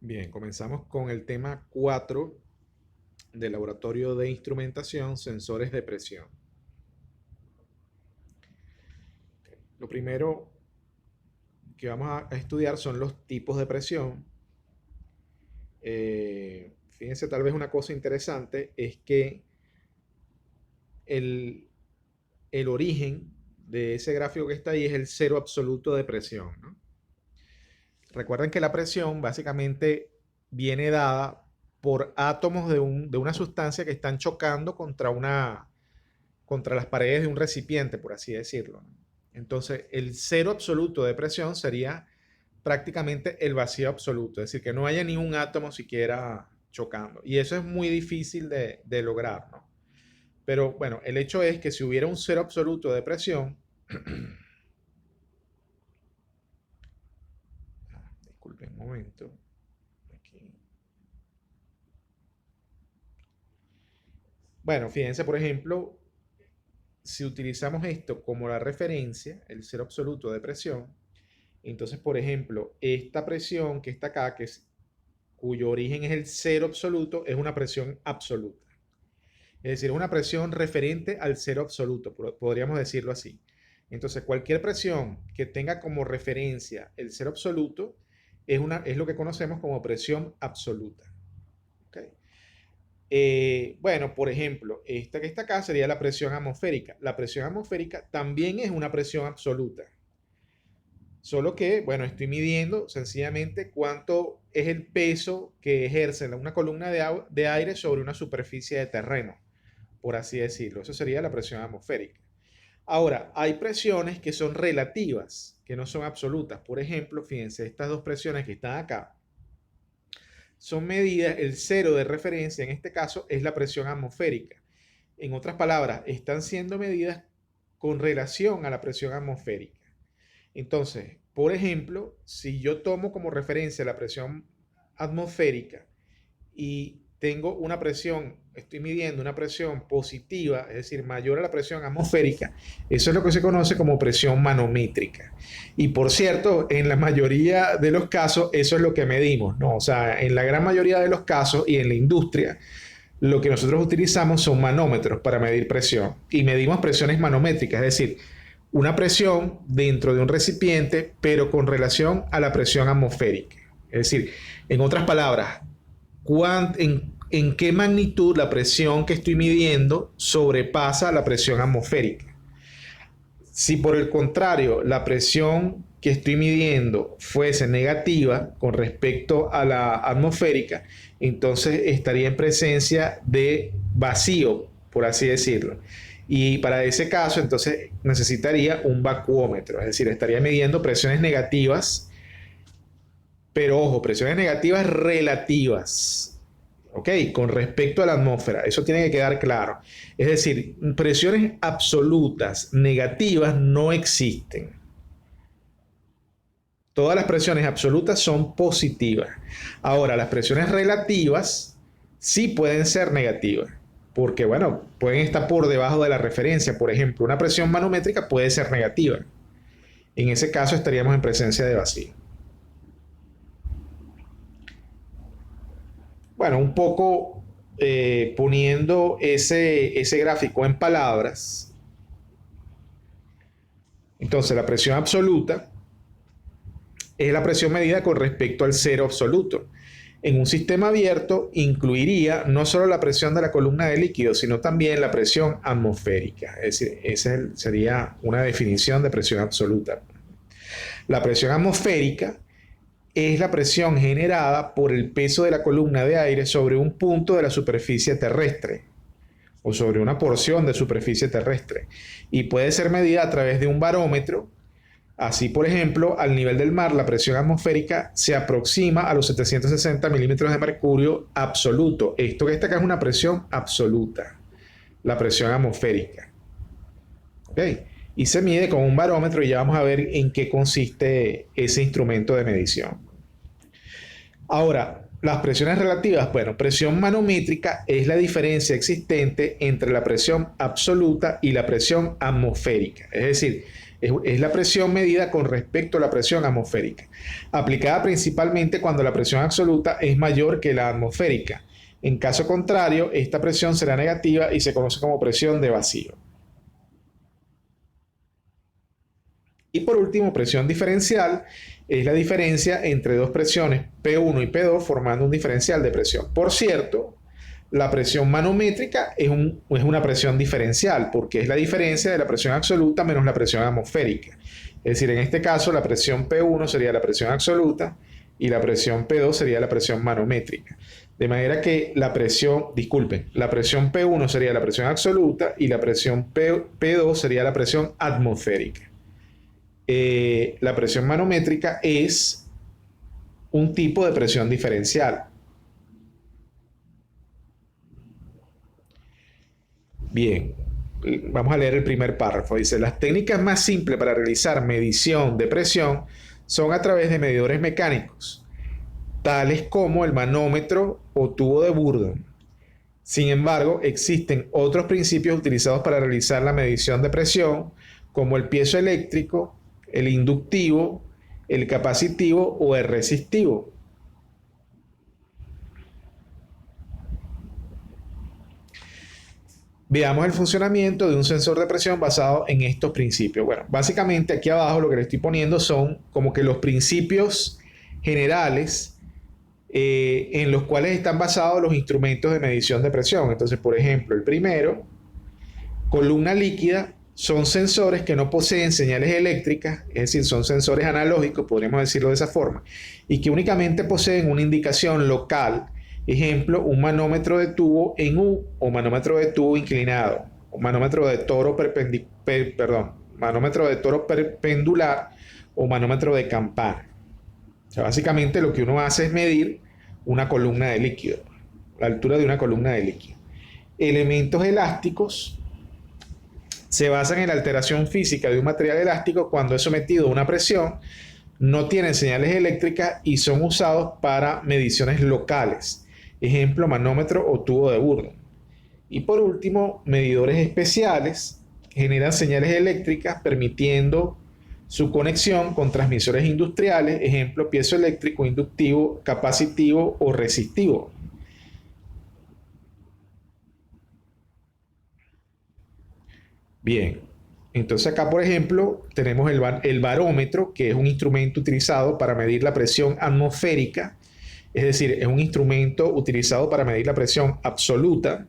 Bien, comenzamos con el tema 4 del laboratorio de instrumentación, sensores de presión. Lo primero que vamos a estudiar son los tipos de presión. Fíjense, tal vez una cosa interesante es que el, el origen de ese gráfico que está ahí es el cero absoluto de presión, ¿no? Recuerden que la presión básicamente viene dada por átomos de una sustancia que están chocando contra las paredes de un recipiente, por así decirlo. Entonces, el cero absoluto de presión sería prácticamente el vacío absoluto, es decir, que no haya ni un átomo siquiera chocando. Y eso es muy difícil de lograr, ¿no? Pero bueno, el hecho es que si hubiera un cero absoluto de presión, disculpen un momento, aquí. Bueno, fíjense, por ejemplo, si utilizamos esto como la referencia, el cero absoluto de presión, entonces, por ejemplo, esta presión que está acá, cuyo origen es el cero absoluto, es una presión absoluta. Es decir, es una presión referente al cero absoluto, podríamos decirlo así. Entonces, cualquier presión que tenga como referencia el cero absoluto es lo que conocemos como presión absoluta. ¿Okay? Bueno, por ejemplo, esta que está acá sería la presión atmosférica. La presión atmosférica también es una presión absoluta. Solo que, bueno, estoy midiendo sencillamente cuánto es el peso que ejerce una columna de aire sobre una superficie de terreno, por así decirlo. Eso sería la presión atmosférica. Ahora, hay presiones que son relativas, que no son absolutas. Por ejemplo, fíjense, estas dos presiones que están acá son medidas, el cero de referencia en este caso es la presión atmosférica. En otras palabras, están siendo medidas con relación a la presión atmosférica. Entonces, por ejemplo, si yo tomo como referencia la presión atmosférica y tengo una presión, estoy midiendo una presión positiva, es decir, mayor a la presión atmosférica, eso es lo que se conoce como presión manométrica. Y por cierto, en la mayoría de los casos, eso es lo que medimos, ¿no? O sea, en la gran mayoría de los casos y en la industria, lo que nosotros utilizamos son manómetros para medir presión. Y medimos presiones manométricas, es decir, una presión dentro de un recipiente, pero con relación a la presión atmosférica. Es decir, en otras palabras, en qué magnitud la presión que estoy midiendo sobrepasa la presión atmosférica. Si por el contrario la presión que estoy midiendo fuese negativa con respecto a la atmosférica, entonces estaría en presencia de vacío, por así decirlo. Y para ese caso, entonces necesitaría un vacuómetro, es decir, estaría midiendo presiones negativas, pero ojo, presiones negativas relativas, ¿ok? Con respecto a la atmósfera, eso tiene que quedar claro. Es decir, presiones absolutas negativas no existen. Todas las presiones absolutas son positivas. Ahora, las presiones relativas sí pueden ser negativas, porque bueno, pueden estar por debajo de la referencia. Por ejemplo, una presión manométrica puede ser negativa. En ese caso estaríamos en presencia de vacío. Bueno, un poco poniendo ese gráfico en palabras. Entonces, la presión absoluta es la presión medida con respecto al cero absoluto. En un sistema abierto incluiría no solo la presión de la columna de líquido, sino también la presión atmosférica. Es decir, esa sería una definición de presión absoluta. La presión atmosférica es la presión generada por el peso de la columna de aire sobre un punto de la superficie terrestre o sobre una porción de superficie terrestre y puede ser medida a través de un barómetro. Así, por ejemplo, al nivel del mar, la presión atmosférica se aproxima a los 760 milímetros de mercurio absoluto. Esto que está acá es una presión absoluta, la presión atmosférica. ¿Okay? Y se mide con un barómetro y ya vamos a ver en qué consiste ese instrumento de medición. Ahora, las presiones relativas, bueno, presión manométrica es la diferencia existente entre la presión absoluta y la presión atmosférica. Es decir, Es la presión medida con respecto a la presión atmosférica, aplicada principalmente cuando la presión absoluta es mayor que la atmosférica. En caso contrario, esta presión será negativa y se conoce como presión de vacío. Y por último, presión diferencial es la diferencia entre dos presiones P1 y P2 formando un diferencial de presión. Por cierto, la presión manométrica es una presión diferencial porque es la diferencia de la presión absoluta menos la presión atmosférica. Es decir, en este caso la presión P1 sería la presión absoluta y la presión P2 sería la presión manométrica. De manera que la presión P1 sería la presión absoluta y la presión P2 sería la presión atmosférica. La presión manométrica es un tipo de presión diferencial. Bien, vamos a leer el primer párrafo. Dice, las técnicas más simples para realizar medición de presión son a través de medidores mecánicos, tales como el manómetro o tubo de Bourdon. Sin embargo, existen otros principios utilizados para realizar la medición de presión, como el piezoeléctrico, el inductivo, el capacitivo o el resistivo. Veamos el funcionamiento de un sensor de presión basado en estos principios. Bueno, básicamente aquí abajo lo que le estoy poniendo son como que los principios generales en los cuales están basados los instrumentos de medición de presión. Entonces, por ejemplo, el primero, columna líquida, son sensores que no poseen señales eléctricas, es decir, son sensores analógicos, podríamos decirlo de esa forma, y que únicamente poseen una indicación local. Ejemplo, un manómetro de tubo en U o manómetro de tubo inclinado, o manómetro de toro perpendular o manómetro de campana. O sea, básicamente lo que uno hace es medir una columna de líquido, la altura de una columna de líquido. Elementos elásticos se basan en la alteración física de un material elástico cuando es sometido a una presión, no tienen señales eléctricas y son usados para mediciones locales. Ejemplo, manómetro o tubo de Bourdon. Y por último, medidores especiales generan señales eléctricas permitiendo su conexión con transmisores industriales, ejemplo, piezoeléctrico, inductivo, capacitivo o resistivo. Bien, entonces acá, por ejemplo, tenemos el barómetro, que es un instrumento utilizado para medir la presión atmosférica, es decir, es un instrumento utilizado para medir la presión absoluta.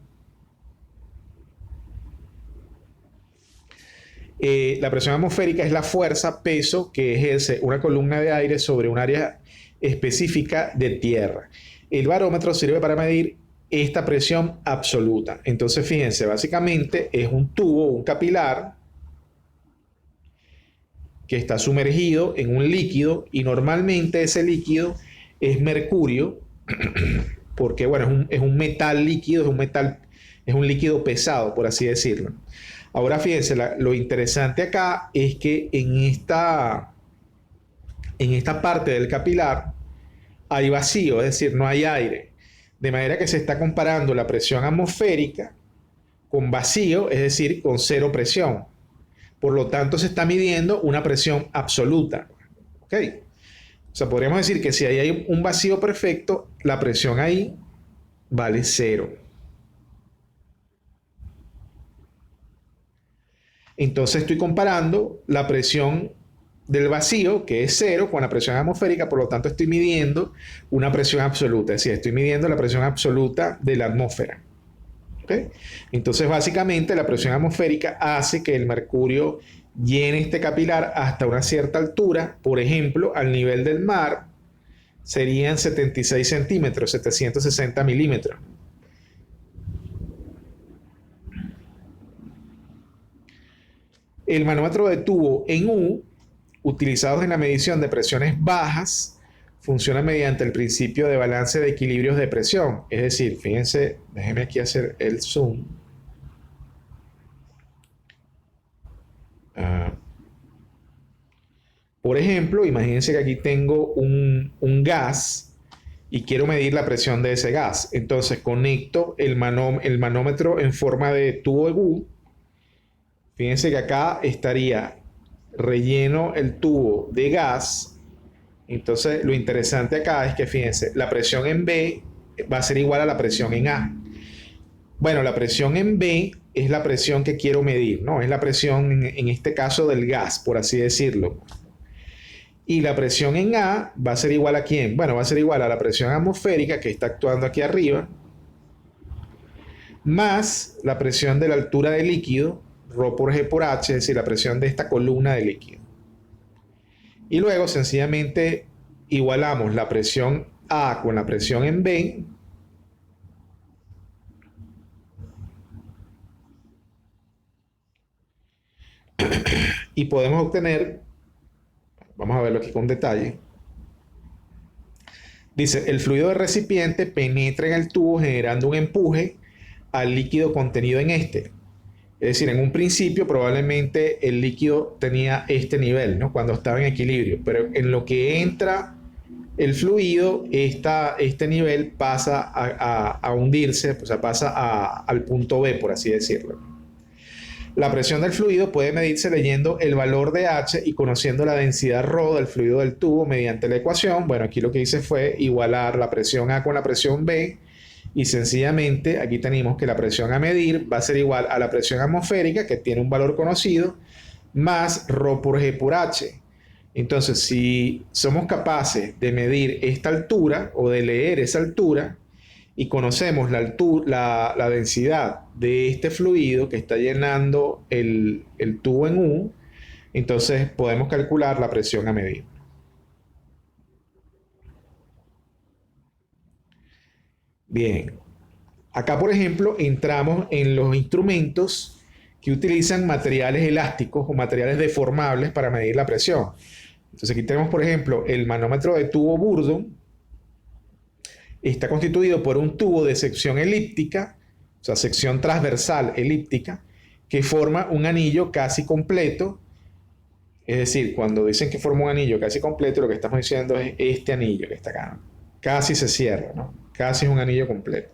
La presión atmosférica es la fuerza, peso que ejerce una columna de aire sobre un área específica de tierra. El barómetro sirve para medir esta presión absoluta. Entonces, fíjense, básicamente es un tubo, un capilar, que está sumergido en un líquido y normalmente ese líquido es mercurio, porque bueno, es un metal líquido, es un líquido pesado, por así decirlo. Ahora fíjense, lo interesante acá es que en esta parte del capilar hay vacío, es decir, no hay aire. De manera que se está comparando la presión atmosférica con vacío, es decir, con cero presión. Por lo tanto, se está midiendo una presión absoluta. ¿Ok? O sea, podríamos decir que si ahí hay un vacío perfecto, la presión ahí vale cero. Entonces estoy comparando la presión del vacío, que es cero, con la presión atmosférica, por lo tanto estoy midiendo una presión absoluta, es decir, estoy midiendo la presión absoluta de la atmósfera. ¿Okay? Entonces, básicamente, la presión atmosférica hace que el mercurio llene este capilar hasta una cierta altura, por ejemplo, al nivel del mar, serían 76 centímetros, 760 milímetros. El manómetro de tubo en U, utilizados en la medición de presiones bajas, funciona mediante el principio de balance de equilibrios de presión. Es decir, fíjense, déjenme aquí hacer el zoom. Por ejemplo, imagínense que aquí tengo un gas y quiero medir la presión de ese gas. Entonces conecto el manómetro en forma de tubo de U. Fíjense que acá estaría relleno el tubo de gas, entonces lo interesante acá es que fíjense, la presión en B va a ser igual a la presión en A. Bueno, la presión en B es la presión que quiero medir, ¿no? Es la presión en este caso del gas, por así decirlo. Y la presión en A va a ser igual a ¿quién? Bueno, va a ser igual a la presión atmosférica que está actuando aquí arriba, más la presión de la altura del líquido, ρ por G por H, es decir, la presión de esta columna de líquido. Y luego sencillamente igualamos la presión A con la presión en B. Y podemos obtener, vamos a verlo aquí con detalle. Dice, el fluido del recipiente penetra en el tubo generando un empuje al líquido contenido en este. Es decir, en un principio probablemente el líquido tenía este nivel, ¿no? Cuando estaba en equilibrio, pero en lo que entra el fluido, este nivel pasa a hundirse, o sea, pasa al punto B, por así decirlo. La presión del fluido puede medirse leyendo el valor de H y conociendo la densidad ρ del fluido del tubo mediante la ecuación. Bueno, aquí lo que hice fue igualar la presión A con la presión B y sencillamente aquí tenemos que la presión a medir va a ser igual a la presión atmosférica, que tiene un valor conocido, más ρ por G por H. Entonces, si somos capaces de medir esta altura o de leer esa altura, y conocemos la densidad de este fluido que está llenando el tubo en U, entonces podemos calcular la presión a medir. Bien, acá por ejemplo entramos en los instrumentos que utilizan materiales elásticos o materiales deformables para medir la presión. Entonces aquí tenemos por ejemplo el manómetro de tubo Bourdon. Está constituido por un tubo de sección elíptica, o sea, sección transversal elíptica, que forma un anillo casi completo. Es decir, cuando dicen que forma un anillo casi completo, lo que estamos diciendo es este anillo que está acá, ¿no? Casi se cierra, ¿no? Casi es un anillo completo.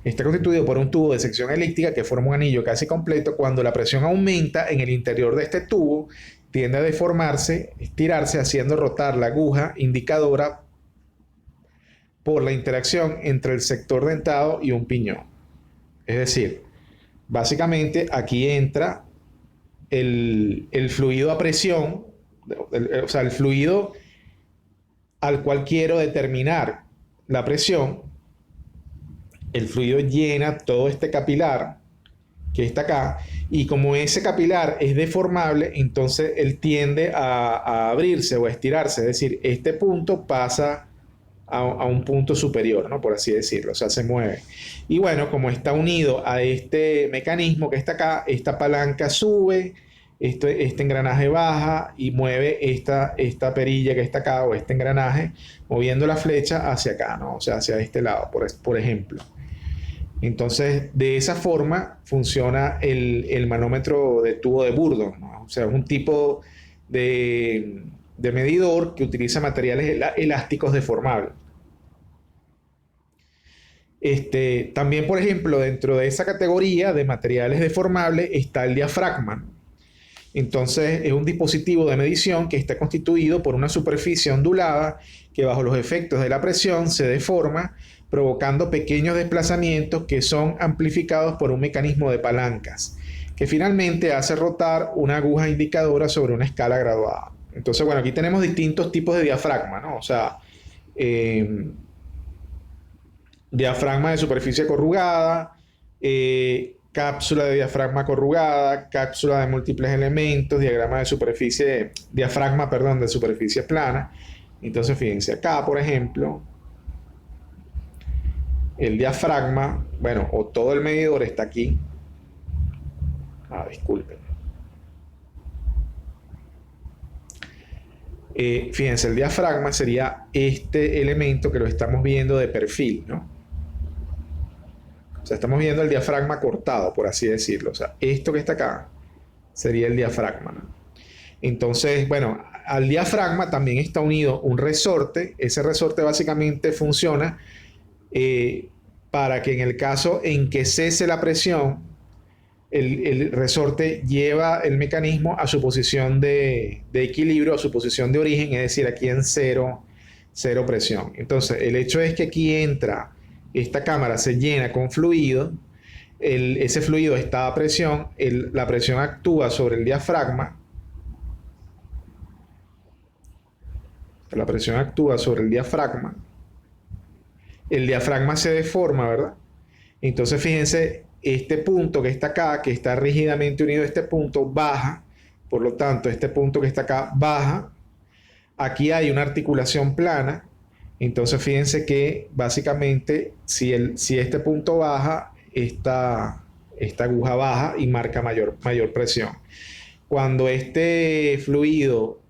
Está constituido por un tubo de sección elíptica que forma un anillo casi completo. Cuando la presión aumenta en el interior de este tubo, tiende a deformarse, estirarse, haciendo rotar la aguja indicadora por la interacción entre el sector dentado y un piñón. Es decir, básicamente aquí entra el fluido a presión, o sea, el fluido al cual quiero determinar la presión. El fluido llena todo este capilar que está acá, y como ese capilar es deformable, entonces él tiende a abrirse o a estirarse, es decir, este punto pasa a un punto superior, ¿no? Por así decirlo, o sea, se mueve. Y bueno, como está unido a este mecanismo que está acá, esta palanca sube, este engranaje baja y mueve esta perilla que está acá, o este engranaje, moviendo la flecha hacia acá, ¿no? O sea, hacia este lado, por ejemplo. Entonces, de esa forma funciona el manómetro de tubo de Bourdon, ¿no? O sea, es un tipo de medidor que utiliza materiales elásticos deformables. También, por ejemplo, dentro de esa categoría de materiales deformables está el diafragma. Entonces, es un dispositivo de medición que está constituido por una superficie ondulada que bajo los efectos de la presión se deforma, provocando pequeños desplazamientos que son amplificados por un mecanismo de palancas, que finalmente hace rotar una aguja indicadora sobre una escala graduada. Entonces, bueno, aquí tenemos distintos tipos de diafragma, ¿no? O sea, diafragma de superficie corrugada, cápsula de diafragma corrugada, cápsula de múltiples elementos, diafragma, perdón, de superficie plana. Entonces, fíjense, acá, por ejemplo, el diafragma, bueno, o todo el medidor está aquí. Disculpen. Fíjense, el diafragma sería este elemento que lo estamos viendo de perfil, ¿no? O sea, estamos viendo el diafragma cortado, por así decirlo. O sea, esto que está acá sería el diafragma, ¿no? Entonces, bueno, al diafragma también está unido un resorte. Ese resorte básicamente funciona para que en el caso en que cese la presión, el resorte lleva el mecanismo a su posición de equilibrio, a su posición de origen, es decir, aquí en cero presión. Entonces, el hecho es que aquí entra, esta cámara se llena con fluido, ese fluido está a presión, la presión actúa sobre el diafragma, la presión actúa sobre el diafragma se deforma, ¿verdad? Entonces fíjense, este punto que está acá, que está rígidamente unido a este punto, baja, por lo tanto este punto que está acá baja, aquí hay una articulación plana, entonces fíjense que básicamente si este punto baja, esta aguja baja y marca mayor presión. Cuando este fluido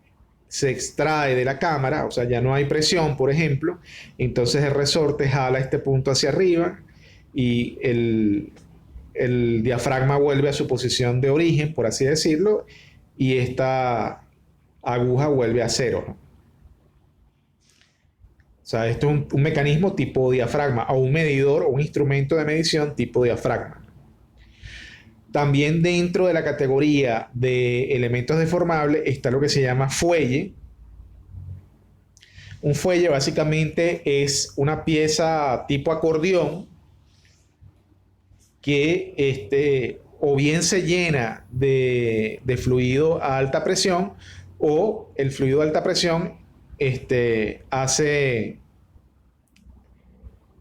se extrae de la cámara, o sea, ya no hay presión, por ejemplo, entonces el resorte jala este punto hacia arriba y el diafragma vuelve a su posición de origen, por así decirlo, y esta aguja vuelve a cero, ¿no? O sea, esto es un mecanismo tipo diafragma o un medidor o un instrumento de medición tipo diafragma. También dentro de la categoría de elementos deformables está lo que se llama fuelle. Un fuelle básicamente es una pieza tipo acordeón que o bien se llena de fluido a alta presión o el fluido a alta presión hace,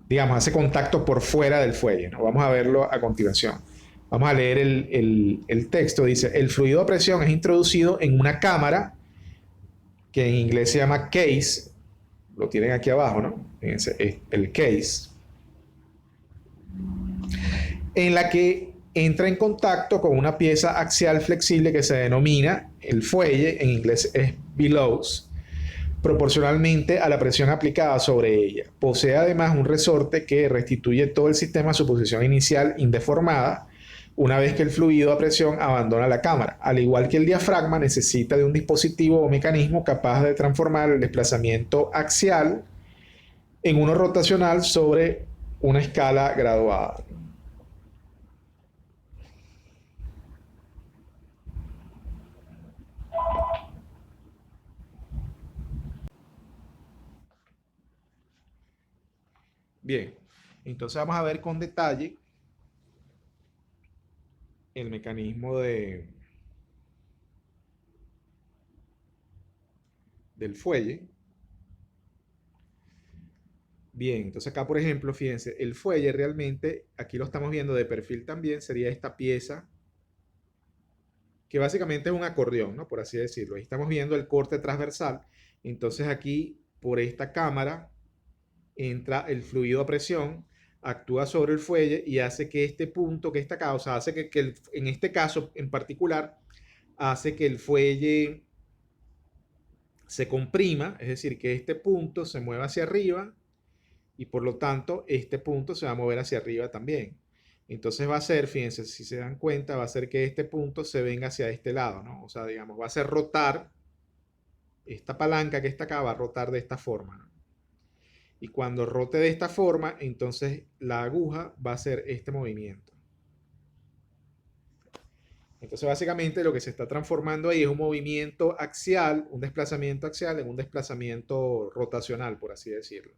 digamos, hace contacto por fuera del fuelle, ¿no? Vamos a verlo a continuación. Vamos a leer el texto. Dice, el fluido a presión es introducido en una cámara que en inglés se llama case. Lo tienen aquí abajo, ¿no? Fíjense, es el case. En la que entra en contacto con una pieza axial flexible que se denomina el fuelle, en inglés es bellows, proporcionalmente a la presión aplicada sobre ella. Posee además un resorte que restituye todo el sistema a su posición inicial indeformada una vez que el fluido a presión abandona la cámara. Al igual que el diafragma, necesita de un dispositivo o mecanismo capaz de transformar el desplazamiento axial en uno rotacional sobre una escala graduada. Bien, entonces vamos a ver con detalle el mecanismo del fuelle. Bien, entonces acá por ejemplo, fíjense, el fuelle realmente, aquí lo estamos viendo de perfil también, sería esta pieza, que básicamente es un acordeón, ¿no? Por así decirlo. Ahí estamos viendo el corte transversal. Entonces aquí, por esta cámara, entra el fluido a presión, actúa sobre el fuelle y hace que este punto que está acá, o sea, hace en este caso en particular, hace que el fuelle se comprima, es decir, que este punto se mueva hacia arriba y por lo tanto este punto se va a mover hacia arriba también. Entonces va a ser, fíjense, si se dan cuenta, va a ser que este punto se venga hacia este lado, ¿no? O sea, digamos, va a hacer rotar, esta palanca que está acá va a rotar de esta forma, ¿no? Y cuando rote de esta forma, entonces la aguja va a hacer este movimiento. Entonces básicamente lo que se está transformando ahí es un movimiento axial, un desplazamiento axial en un desplazamiento rotacional, por así decirlo.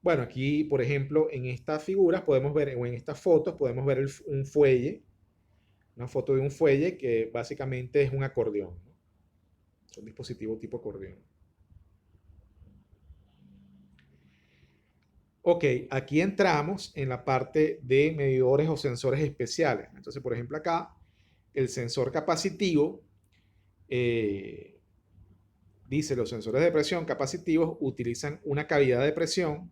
Bueno, aquí, por ejemplo, en estas figuras podemos ver, o en estas fotos podemos ver un fuelle, una foto de un fuelle que básicamente es un acordeón, ¿no? Es un dispositivo tipo acordeón. Ok, aquí entramos en la parte de medidores o sensores especiales. Entonces, por ejemplo, acá el sensor capacitivo dice los sensores de presión capacitivos utilizan una cavidad de presión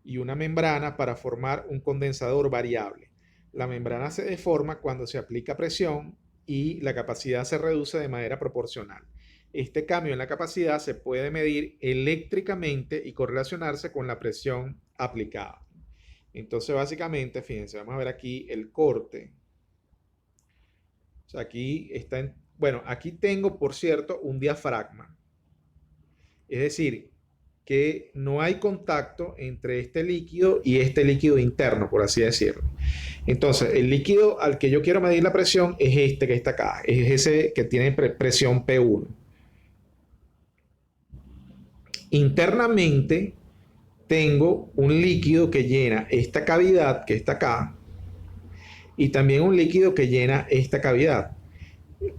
y una membrana para formar un condensador variable. La membrana se deforma cuando se aplica presión y la capacidad se reduce de manera proporcional. Este cambio en la capacidad se puede medir eléctricamente y correlacionarse con la presión aplicada. Entonces, básicamente, fíjense, vamos a ver aquí el corte. O sea, aquí está bueno, aquí tengo, por cierto, un diafragma. Es decir, que no hay contacto entre este líquido y este líquido interno, por así decirlo. Entonces, el líquido al que yo quiero medir la presión es este que está acá, es ese que tiene presión P1. Internamente tengo un líquido que llena esta cavidad que está acá y también un líquido que llena esta cavidad.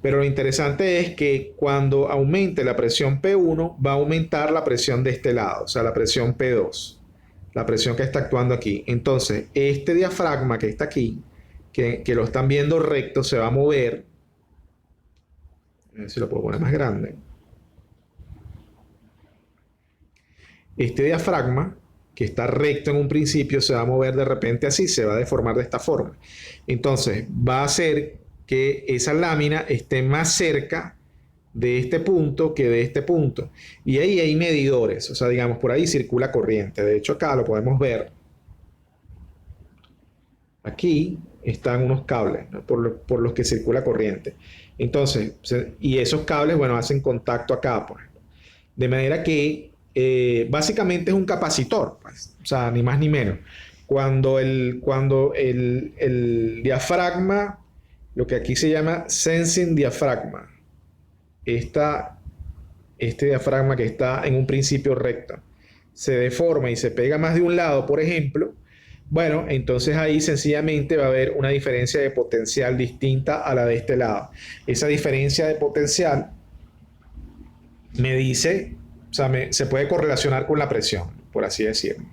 Pero lo interesante es que cuando aumente la presión P1 va a aumentar la presión de este lado, o sea, la presión P2, la presión que está actuando aquí. Entonces, este diafragma que está aquí, que lo están viendo recto, se va a mover. A ver si lo puedo poner más grande. Este diafragma, que está recto en un principio, se va a mover de repente así, se va a deformar de esta forma. Entonces, va a hacer que esa lámina esté más cerca de este punto que de este punto. Y ahí hay medidores, o sea, digamos, por ahí circula corriente. De hecho, acá lo podemos ver. Aquí están unos cables, ¿no? por los que circula corriente. Entonces, y esos cables, bueno, hacen contacto acá, pues. De manera que básicamente es un capacitor, pues, o sea, ni más ni menos. Cuando el diafragma, lo que aquí se llama sensing diafragma, este diafragma que está en un principio recto, se deforma y se pega más de un lado, por ejemplo, bueno, entonces ahí sencillamente va a haber una diferencia de potencial distinta a la de este lado. Esa diferencia de potencial me dice, o sea, se puede correlacionar con la presión, por así decirlo.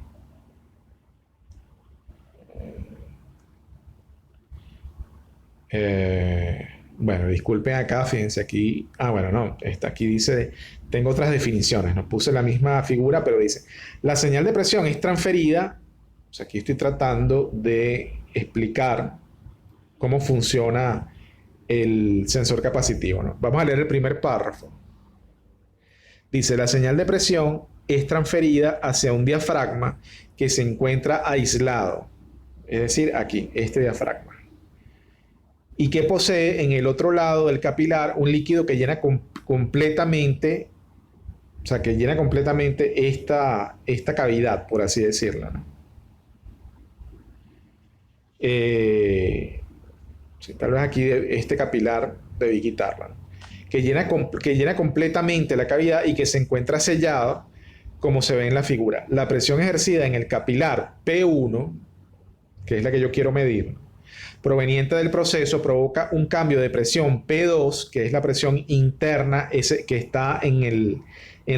Bueno, disculpen acá, fíjense aquí. Ah, bueno, no, aquí dice, tengo otras definiciones, no puse la misma figura, pero dice, la señal de presión es transferida, o sea, aquí estoy tratando de explicar cómo funciona el sensor capacitivo, ¿no? Vamos a leer el primer párrafo. Dice, la señal de presión es transferida hacia un diafragma que se encuentra aislado, es decir, aquí, este diafragma, y que posee en el otro lado del capilar un líquido que llena completamente, o sea, que llena completamente esta cavidad, por así decirlo, ¿no? Sí, tal vez aquí este capilar debí quitarlo, ¿no? Que llena completamente la cavidad y que se encuentra sellado, como se ve en la figura. La presión ejercida en el capilar P1, que es la que yo quiero medir, proveniente del proceso, provoca un cambio de presión P2, que es la presión interna que está en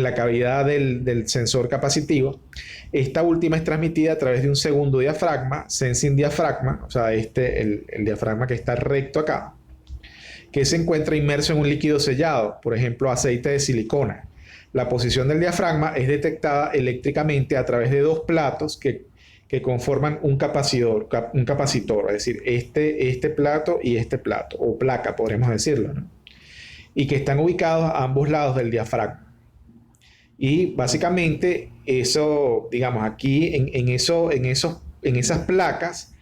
la cavidad del sensor capacitivo. Esta última es transmitida a través de un segundo diafragma, sensing diafragma, o sea, el diafragma que está recto acá, que se encuentra inmerso en un líquido sellado, por ejemplo, aceite de silicona. La posición del diafragma es detectada eléctricamente a través de dos platos que conforman un capacitor, es decir, este plato y este plato, o placa, podríamos decirlo, ¿no? Y que están ubicados a ambos lados del diafragma. Y básicamente eso, digamos, aquí en esas placas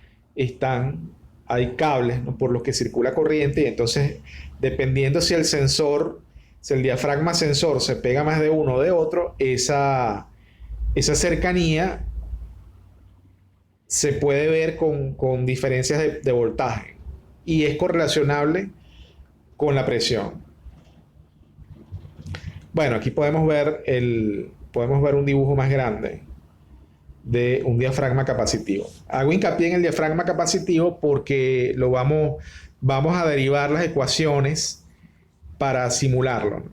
hay cables, ¿no? Por los que circula corriente, y entonces, dependiendo si el diafragma sensor se pega más de uno o de otro, esa cercanía se puede ver con diferencias de voltaje y es correlacionable con la presión. Bueno, aquí podemos ver un dibujo más grande de un diafragma capacitivo. Hago hincapié en el diafragma capacitivo porque vamos a derivar las ecuaciones para simularlo.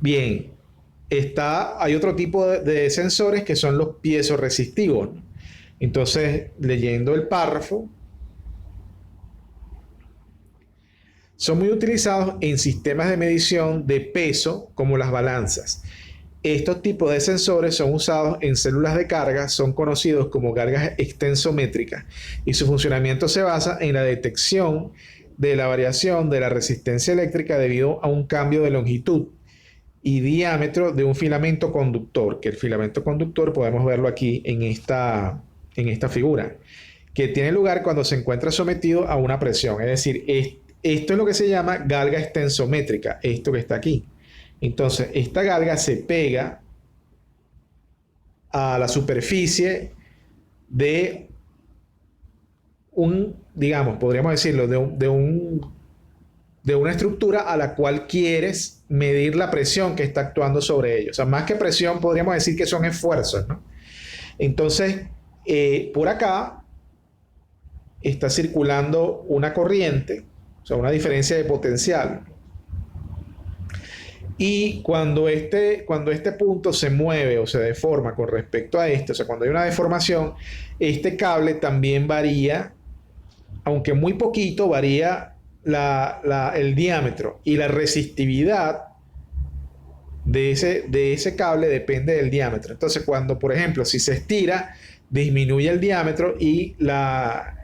Bien, hay otro tipo de sensores que son los piezoresistivos. Entonces, leyendo el párrafo, son muy utilizados en sistemas de medición de peso como las balanzas. Estos tipos de sensores son usados en células de carga, son conocidos como cargas extensométricas y su funcionamiento se basa en la detección de la variación de la resistencia eléctrica debido a un cambio de longitud y diámetro de un filamento conductor, que el filamento conductor podemos verlo aquí en esta figura, que tiene lugar cuando se encuentra sometido a una presión. Es decir, esto es lo que se llama galga extensométrica, esto que está aquí. Entonces, esta galga se pega a la superficie de digamos, podríamos decirlo, de una estructura a la cual quieres medir la presión que está actuando sobre ellos. O sea, más que presión, podríamos decir que son esfuerzos, ¿no? Entonces, por acá está circulando una corriente, o sea, una diferencia de potencial. Y cuando este punto se mueve o se deforma con respecto a este, o sea, cuando hay una deformación, este cable también varía, aunque muy poquito, varía el diámetro y la resistividad de ese cable depende del diámetro. Entonces, cuando, por ejemplo, si se estira, disminuye el diámetro y la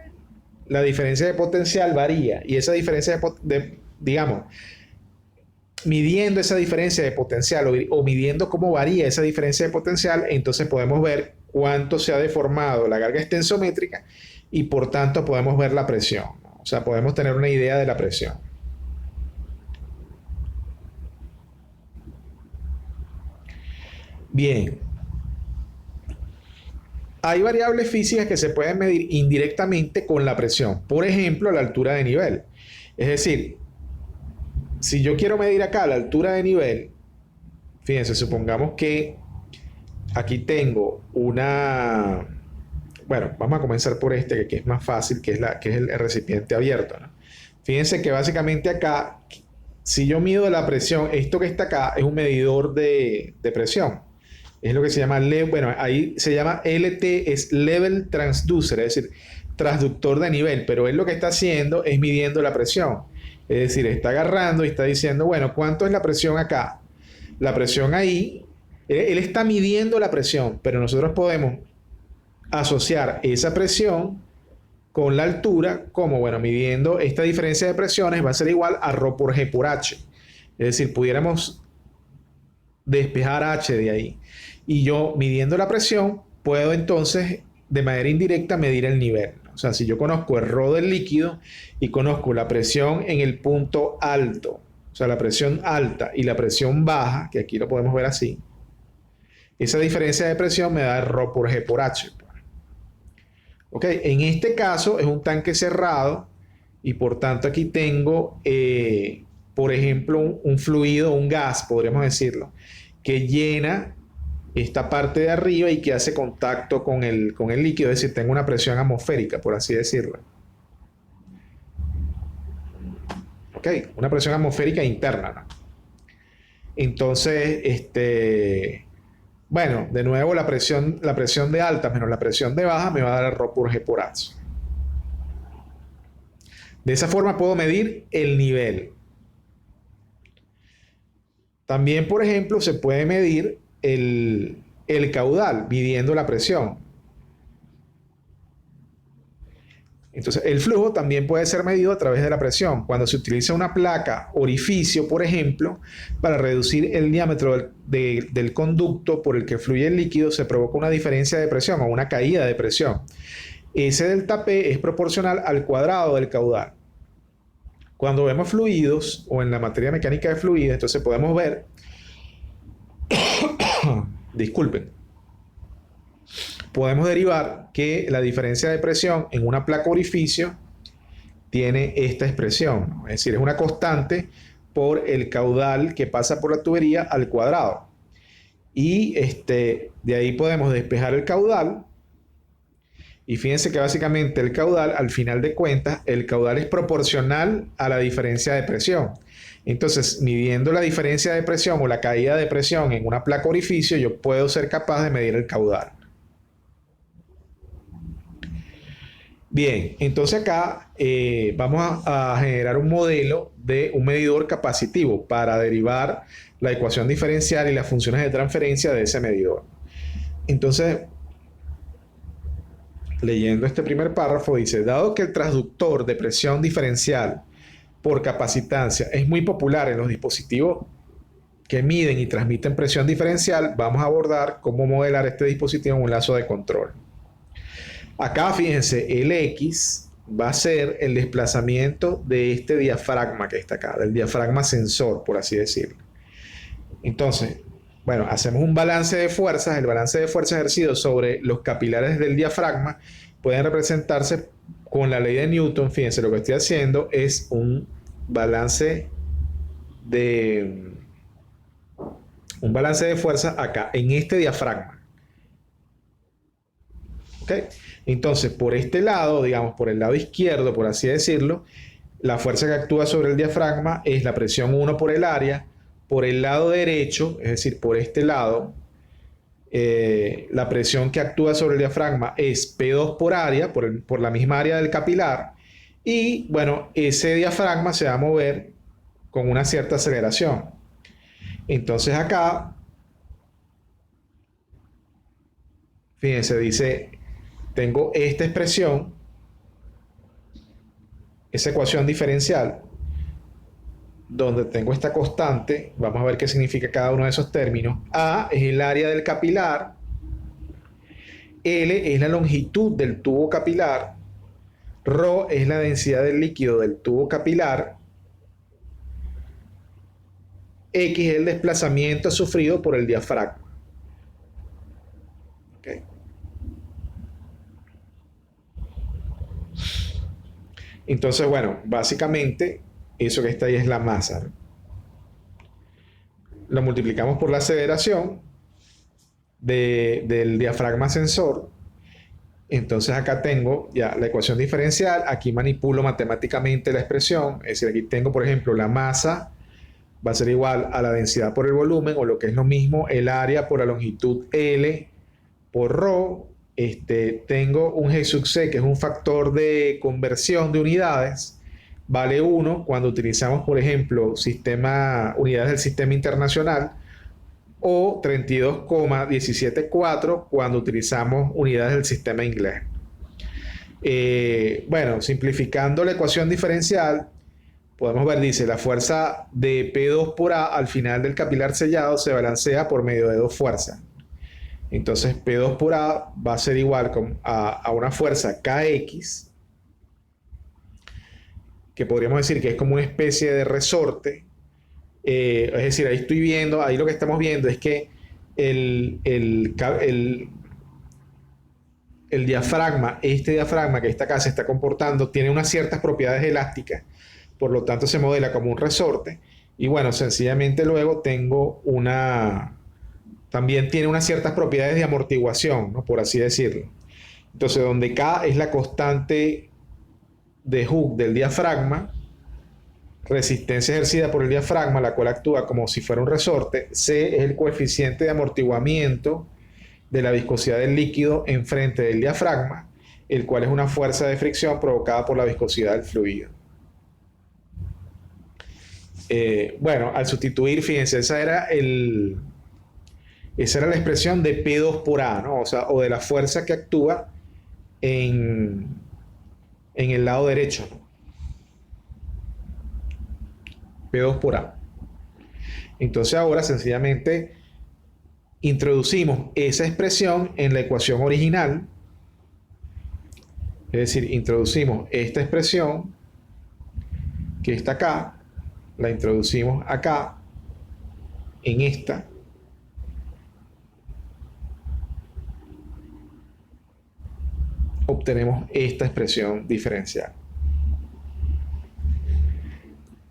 diferencia de potencial varía. Y esa diferencia digamos, midiendo esa diferencia de potencial o midiendo cómo varía esa diferencia de potencial, entonces podemos ver cuánto se ha deformado la carga extensométrica y por tanto podemos ver la presión, ¿no? O sea, podemos tener una idea de la presión. Bien. Hay variables físicas que se pueden medir indirectamente con la presión. Por ejemplo, la altura de nivel. Es decir, si yo quiero medir acá la altura de nivel, fíjense, supongamos que aquí tengo una... Bueno, vamos a comenzar por este, que es más fácil, que es el recipiente abierto, ¿no? Fíjense que básicamente acá, si yo mido la presión, esto que está acá es un medidor de presión. Es lo que se llama, bueno, ahí se llama LT, es Level Transducer, es decir, transductor de nivel, pero él lo que está haciendo es midiendo la presión. Es decir, está agarrando y está diciendo, bueno, ¿cuánto es la presión acá? La presión ahí, él está midiendo la presión, pero nosotros podemos asociar esa presión con la altura, como, bueno, midiendo esta diferencia de presiones va a ser igual a ρ por G por H. Es decir, pudiéramos despejar H de ahí. Y yo, midiendo la presión, puedo entonces, de manera indirecta, medir el nivel. O sea, si yo conozco el ρ del líquido y conozco la presión en el punto alto, o sea, la presión alta y la presión baja, que aquí lo podemos ver así, esa diferencia de presión me da ρ por G por H. Ok, en este caso es un tanque cerrado y por tanto aquí tengo, por ejemplo, un fluido, un gas, podríamos decirlo, que llena esta parte de arriba y que hace contacto con el líquido, es decir, tengo una presión atmosférica, por así decirlo. Ok, una presión atmosférica interna, ¿no? Entonces, bueno, de nuevo la presión de alta menos la presión de baja me va a dar ρ por G por H. De esa forma puedo medir el nivel. También, por ejemplo, se puede medir el caudal midiendo la presión. Entonces, el flujo también puede ser medido a través de la presión. Cuando se utiliza una placa orificio, por ejemplo, para reducir el diámetro del conducto por el que fluye el líquido, se provoca una diferencia de presión o una caída de presión. Ese delta P es proporcional al cuadrado del caudal. Cuando vemos fluidos o en la materia mecánica de fluidos, entonces podemos ver, disculpen, podemos derivar que la diferencia de presión en una placa orificio tiene esta expresión, ¿no? Es decir, es una constante por el caudal que pasa por la tubería al cuadrado. Y de ahí podemos despejar el caudal. Y fíjense que básicamente el caudal, al final de cuentas, el caudal es proporcional a la diferencia de presión. Entonces, midiendo la diferencia de presión o la caída de presión en una placa orificio, yo puedo ser capaz de medir el caudal. Bien, entonces acá vamos a generar un modelo de un medidor capacitivo para derivar la ecuación diferencial y las funciones de transferencia de ese medidor. Entonces, leyendo este primer párrafo, dice, dado que el transductor de presión diferencial por capacitancia es muy popular en los dispositivos que miden y transmiten presión diferencial, vamos a abordar cómo modelar este dispositivo en un lazo de control. Acá, fíjense, el X va a ser el desplazamiento de este diafragma que está acá, del diafragma sensor, por así decirlo. Entonces, bueno, hacemos un balance de fuerzas. El balance de fuerzas ejercido sobre los capilares del diafragma pueden representarse con la ley de Newton. Fíjense, lo que estoy haciendo es balance de un balance de fuerza acá, en este diafragma. ¿Ok? Entonces, por este lado, digamos, por el lado izquierdo, por así decirlo, la fuerza que actúa sobre el diafragma es la presión 1 por el área. Por el lado derecho, es decir, por este lado, la presión que actúa sobre el diafragma es P2 por área, por la misma área del capilar. Y bueno, ese diafragma se va a mover con una cierta aceleración. Entonces acá, fíjense, dice, tengo esta expresión, esa ecuación diferencial, donde tengo esta constante. Vamos a ver qué significa cada uno de esos términos. A es el área del capilar, L es la longitud del tubo capilar, ρ es la densidad del líquido del tubo capilar, X es el desplazamiento sufrido por el diafragma. ¿Okay? Entonces, bueno, básicamente eso que está ahí es la masa, ¿no? Lo multiplicamos por la aceleración del diafragma sensor. Entonces acá tengo ya la ecuación diferencial. Aquí manipulo matemáticamente la expresión. Es decir, aquí tengo, por ejemplo, la masa va a ser igual a la densidad por el volumen, o lo que es lo mismo, el área por la longitud L por ρ. Tengo un G sub C, que es un factor de conversión de unidades, vale 1 cuando utilizamos, por ejemplo, unidades del sistema internacional, o 32,174 cuando utilizamos unidades del sistema inglés. Bueno, simplificando la ecuación diferencial, podemos ver, dice, la fuerza de P2 por A al final del capilar sellado se balancea por medio de dos fuerzas. Entonces P2 por A va a ser igual a una fuerza KX, que podríamos decir que es como una especie de resorte. Es decir, ahí lo que estamos viendo es que el diafragma, este diafragma que está acá se está comportando, tiene unas ciertas propiedades elásticas, por lo tanto se modela como un resorte. Y bueno, sencillamente luego también tiene unas ciertas propiedades de amortiguación, ¿no? Por así decirlo. Entonces, donde K es la constante de Hooke del diafragma, resistencia ejercida por el diafragma, la cual actúa como si fuera un resorte. C es el coeficiente de amortiguamiento de la viscosidad del líquido enfrente del diafragma, el cual es una fuerza de fricción provocada por la viscosidad del fluido. Bueno, al sustituir, fíjense, esa era la expresión de P2 por A, ¿no? O de la fuerza que actúa en el lado derecho, ¿no? P2 por A. Entonces ahora sencillamente introducimos esa expresión en la ecuación original. Es decir, introducimos esta expresión que está acá, la introducimos acá, en esta. Obtenemos esta expresión diferencial.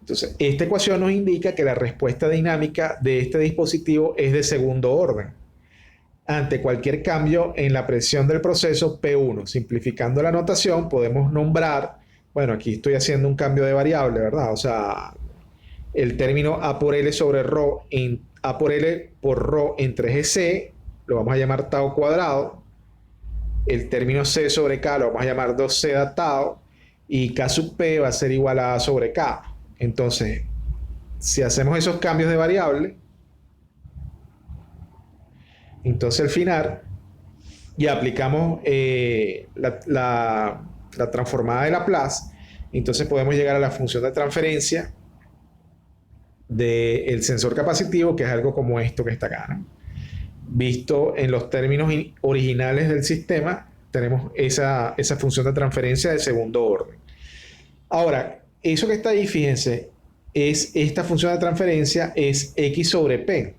Entonces, esta ecuación nos indica que la respuesta dinámica de este dispositivo es de segundo orden ante cualquier cambio en la presión del proceso P1. Simplificando la notación, podemos nombrar, bueno, aquí estoy haciendo un cambio de variable, ¿verdad? O sea, el término A por L sobre ρ, A por L por ρ entre GC, lo vamos a llamar tau cuadrado. El término C sobre K lo vamos a llamar 2C da tau, y K sub P va a ser igual a A sobre K. Entonces, si hacemos esos cambios de variable, entonces al final ya aplicamos la transformada de Laplace, entonces podemos llegar a la función de transferencia del sensor capacitivo, que es algo como esto que está acá, ¿no? Visto en los términos originales del sistema, tenemos esa función de transferencia de segundo orden. Ahora, eso que está ahí, fíjense, esta función de transferencia es X sobre P.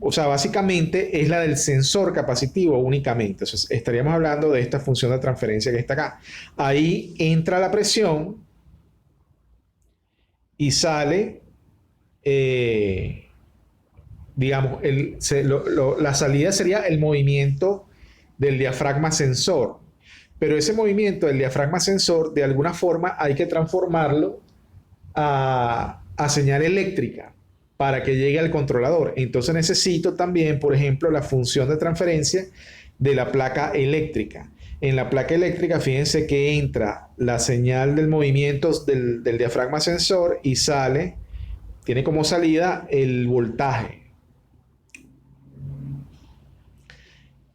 O sea, básicamente es la del sensor capacitivo únicamente. O sea, estaríamos hablando de esta función de transferencia que está acá. Ahí entra la presión y sale, digamos, la salida sería el movimiento del diafragma sensor. Pero ese movimiento del diafragma sensor, de alguna forma, hay que transformarlo a señal eléctrica para que llegue al controlador. Entonces necesito también, por ejemplo, la función de transferencia de la placa eléctrica. En la placa eléctrica, fíjense que entra la señal del movimiento del diafragma sensor y sale, tiene como salida el voltaje.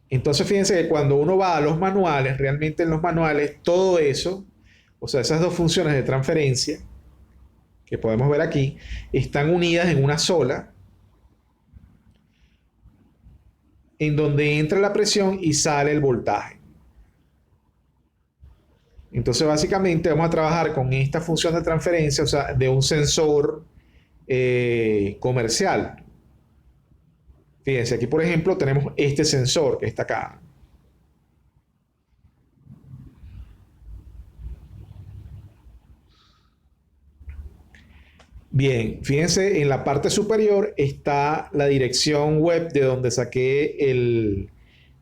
Entonces fíjense que cuando uno va a los manuales, realmente en los manuales, todo eso, o sea, esas dos funciones de transferencia, que podemos ver aquí, están unidas en una sola, en donde entra la presión y sale el voltaje. Entonces, básicamente vamos a trabajar con esta función de transferencia, o sea, de un sensor comercial. Fíjense, aquí por ejemplo tenemos este sensor que está acá. Bien, fíjense, en la parte superior está la dirección web de donde saqué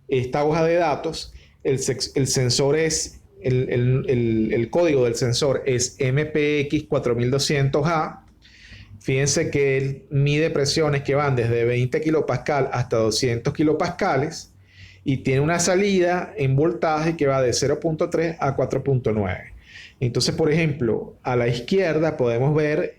esta hoja de datos. El sensor es, el código del sensor es MPX4200A. Fíjense que él mide presiones que van desde 20 kilopascal hasta 200 kilopascales y tiene una salida en voltaje que va de 0.3 a 4.9. Entonces, por ejemplo, a la izquierda podemos ver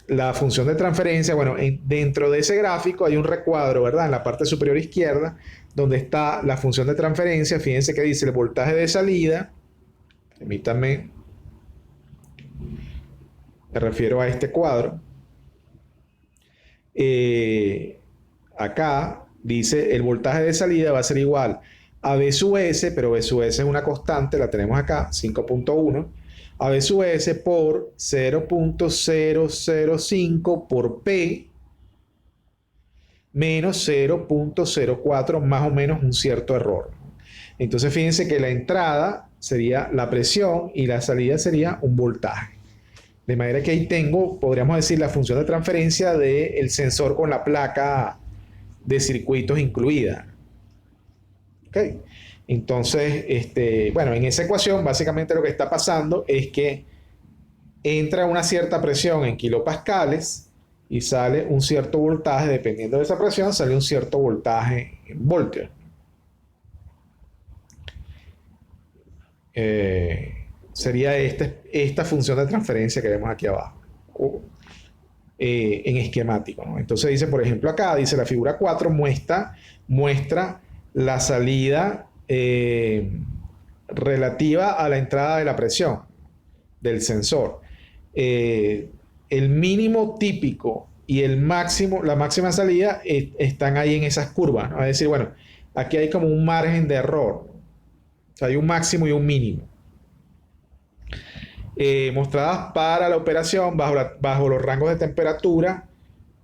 la función de transferencia. Bueno, dentro de ese gráfico hay un recuadro, ¿verdad? En la parte superior izquierda, donde está la función de transferencia. Fíjense que dice el voltaje de salida. Permítanme, me refiero a este cuadro. Acá dice el voltaje de salida va a ser igual a B sub S, pero B sub S es una constante, la tenemos acá, 5.1, a B sub S por 0.005 por P menos 0.04, más o menos un cierto error. Entonces fíjense que la entrada sería la presión y la salida sería un voltaje. De manera que ahí tengo, podríamos decir, la función de transferencia del sensor con la placa de circuitos incluida. ¿Ok? Entonces, bueno, en esa ecuación básicamente lo que está pasando es que entra una cierta presión en kilopascales y sale un cierto voltaje, dependiendo de esa presión, sale un cierto voltaje en voltios. Sería esta función de transferencia que vemos aquí abajo, en esquemático, ¿no? Entonces dice, por ejemplo, acá dice la figura 4 muestra la salida relativa a la entrada de la presión del sensor. El mínimo típico y el máximo, la máxima salida están ahí en esas curvas, ¿no? Es decir, bueno, aquí hay como un margen de error, ¿no? O sea, hay un máximo y un mínimo. Mostradas para la operación bajo los rangos de temperatura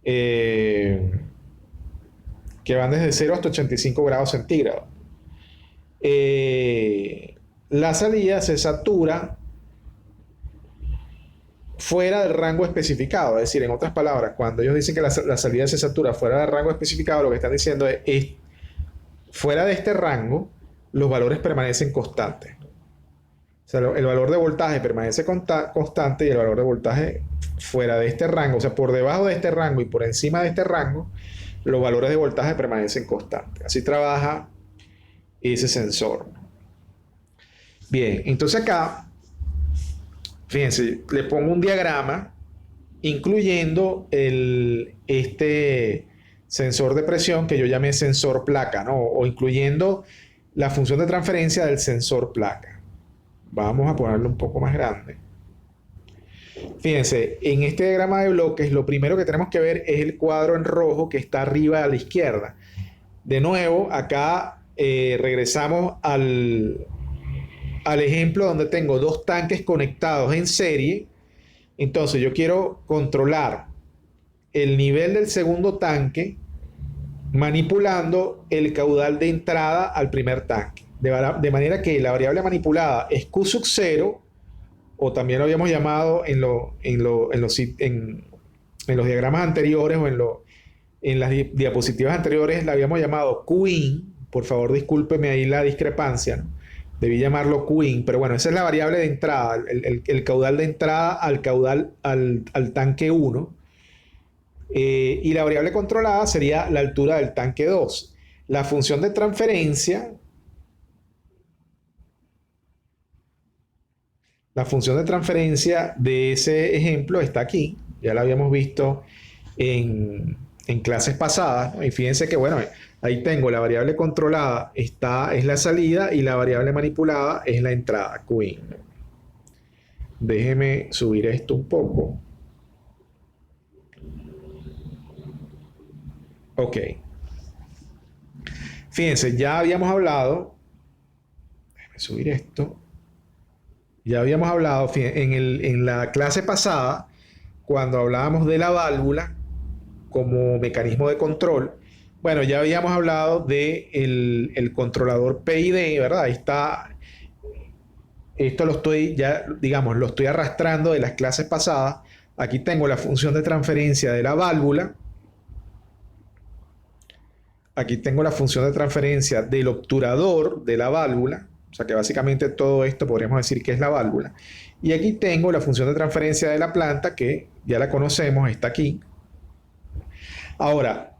que van desde 0 hasta 85 grados centígrados. La salida se satura fuera del rango especificado. Es decir, en otras palabras, cuando ellos dicen que la salida se satura fuera del rango especificado, lo que están diciendo es fuera de este rango, los valores permanecen constantes. O sea, el valor de voltaje permanece constante y el valor de voltaje fuera de este rango, o sea, por debajo de este rango y por encima de este rango, los valores de voltaje permanecen constantes. Así trabaja ese sensor. Bien, entonces acá, fíjense, le pongo un diagrama incluyendo este sensor de presión que yo llamé sensor placa, ¿no? O incluyendo la función de transferencia del sensor placa. Vamos a ponerlo un poco más grande. Fíjense, en este diagrama de bloques, lo primero que tenemos que ver es el cuadro en rojo que está arriba a la izquierda. De nuevo, acá regresamos al ejemplo donde tengo dos tanques conectados en serie Entonces yo quiero controlar el nivel del segundo tanque manipulando el caudal de entrada al primer tanque. De manera que la variable manipulada es Q sub 0, o también lo habíamos llamado en los diagramas anteriores o en las diapositivas anteriores, la habíamos llamado Qin. Por favor, discúlpeme ahí la discrepancia, ¿no? Debí llamarlo Qin, pero bueno, esa es la variable de entrada, el caudal de entrada al tanque 1. Y la variable controlada sería la altura del tanque 2. La función de transferencia de ese ejemplo está aquí. Ya la habíamos visto en clases pasadas, ¿no? Y fíjense que, bueno, ahí tengo la variable controlada, es la salida, y la variable manipulada es la entrada, Qin. Déjeme subir esto un poco. Ok. Fíjense, ya habíamos hablado, déjeme subir esto. Ya habíamos hablado en la clase pasada, cuando hablábamos de la válvula como mecanismo de control. Bueno, ya habíamos hablado de el controlador PID, ¿verdad? Ahí está. Esto lo estoy lo estoy arrastrando de las clases pasadas. Aquí tengo la función de transferencia de la válvula. Aquí tengo la función de transferencia del obturador de la válvula. O sea que básicamente todo esto podríamos decir que es la válvula. Y aquí tengo la función de transferencia de la planta, que ya la conocemos, está aquí. Ahora,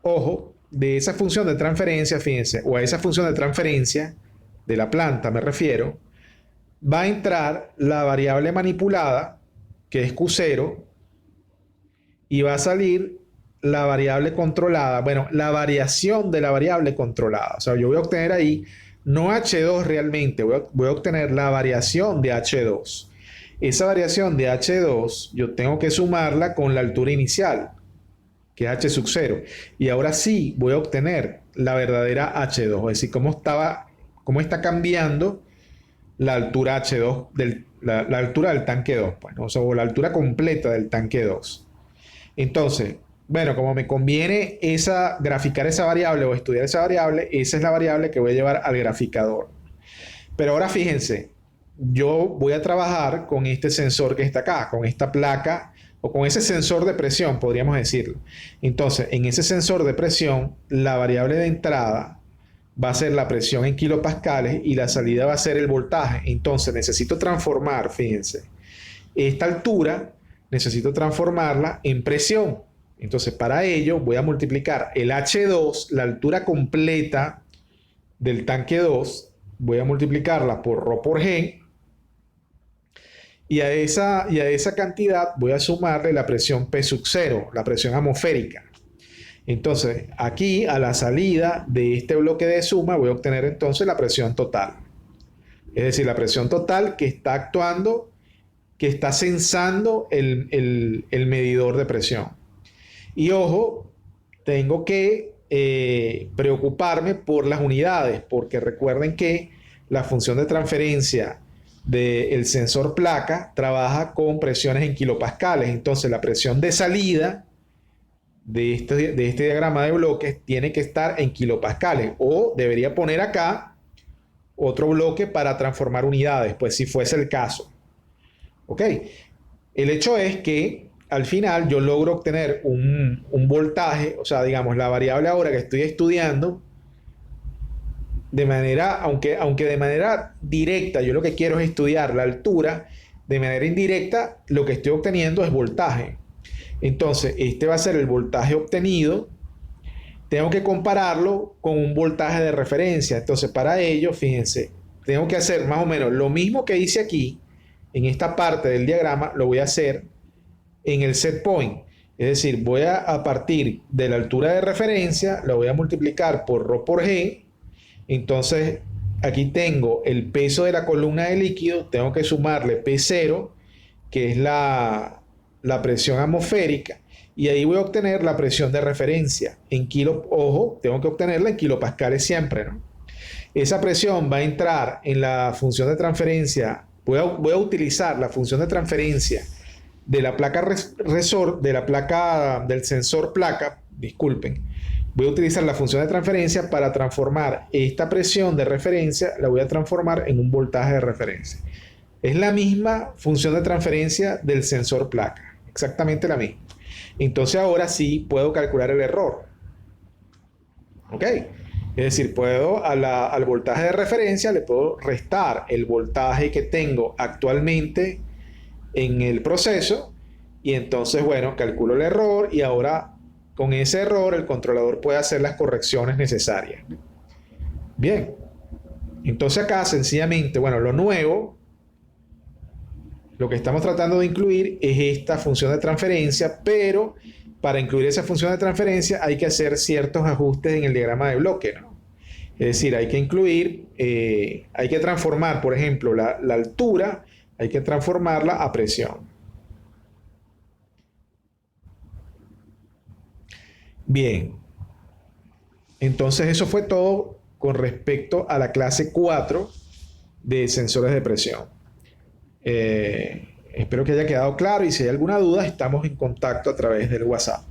ojo, de esa función de transferencia, fíjense, o a esa función de transferencia de la planta me refiero, va a entrar la variable manipulada, que es Q0, y va a salir la variable controlada. Bueno, la variación de la variable controlada. O sea, yo voy a obtener ahí no H2 realmente, voy a obtener la variación de H2. Esa variación de H2 yo tengo que sumarla con la altura inicial, que es H sub 0. Y ahora sí voy a obtener la verdadera H2, es decir, cómo está cambiando la altura H2, la altura del tanque 2, pues, ¿no? O la altura completa del tanque 2. Entonces, bueno, como me conviene graficar esa variable o estudiar esa variable, esa es la variable que voy a llevar al graficador. Pero ahora fíjense, yo voy a trabajar con este sensor que está acá, con esta placa, o con ese sensor de presión, podríamos decirlo. Entonces, en ese sensor de presión, la variable de entrada va a ser la presión en kilopascales y la salida va a ser el voltaje. Entonces, necesito transformar, fíjense, esta altura, necesito transformarla en presión. Entonces, para ello voy a multiplicar el H2, la altura completa del tanque 2, voy a multiplicarla por ρ por G, y a esa cantidad voy a sumarle la presión P sub 0, la presión atmosférica. Entonces, aquí a la salida de este bloque de suma voy a obtener entonces la presión total. Es decir, la presión total que está actuando, que está censando el medidor de presión. Y ojo, tengo que preocuparme por las unidades, porque recuerden que la función de transferencia del sensor placa trabaja con presiones en kilopascales. Entonces, la presión de salida de este diagrama de bloques tiene que estar en kilopascales, o debería poner acá otro bloque para transformar unidades, pues si fuese el caso. Ok, el hecho es que al final yo logro obtener un voltaje, o sea, digamos, la variable ahora que estoy estudiando, de manera, aunque de manera directa yo lo que quiero es estudiar la altura, de manera indirecta lo que estoy obteniendo es voltaje. Entonces, este va a ser el voltaje obtenido. Tengo que compararlo con un voltaje de referencia. Entonces, para ello, fíjense, tengo que hacer más o menos lo mismo que hice aquí, en esta parte del diagrama, lo voy a hacer en el set point. Es decir, voy a partir de la altura de referencia, lo voy a multiplicar por ρ por G. Entonces, aquí tengo el peso de la columna de líquido, tengo que sumarle P0, que es la presión atmosférica, y ahí voy a obtener la presión de referencia en ojo, tengo que obtenerla en kilopascales siempre, ¿no? Esa presión va a entrar en la función de transferencia voy a utilizar la función de transferencia de la placa de la placa del sensor placa, disculpen, voy a utilizar la función de transferencia para transformar esta presión de referencia, la voy a transformar en un voltaje de referencia. Es la misma función de transferencia del sensor placa, exactamente la misma. Entonces ahora sí puedo calcular el error. ¿Ok? Es decir, puedo al voltaje de referencia le puedo restar el voltaje que tengo actualmente en el proceso y entonces, bueno, calculo el error y ahora con ese error el controlador puede hacer las correcciones necesarias. Bien, entonces acá sencillamente, bueno, lo nuevo, lo que estamos tratando de incluir es esta función de transferencia, pero para incluir esa función de transferencia hay que hacer ciertos ajustes en el diagrama de bloque, ¿no? Es decir, hay que incluir, hay que transformar, por ejemplo, la altura, hay que transformarla a presión. Bien, entonces eso fue todo con respecto a la clase 4 de sensores de presión. Espero que haya quedado claro y si hay alguna duda estamos en contacto a través del WhatsApp.